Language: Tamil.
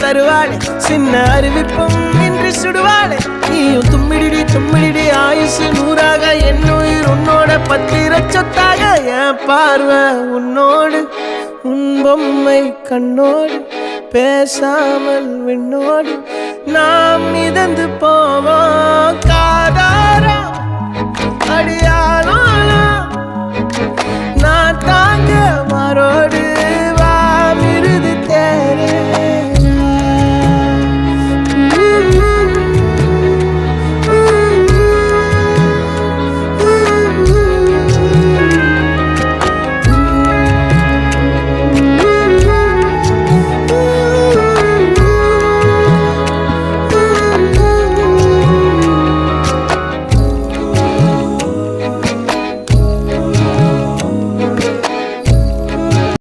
தருவாளே சின்ன அறிவிப்பும் இன்று சுடுவாளே நீயும் தும்மிடி தும்மிடி ஆயுசு நூறாக என் உயிர் உன்னோட பத்திர சொத்தாக என் பார்வை உன்னோடு உன் பொம்மை கண்ணோடு பேசாமல் விண்ணோடு நாம் மிதந்து போவோம் காதாரா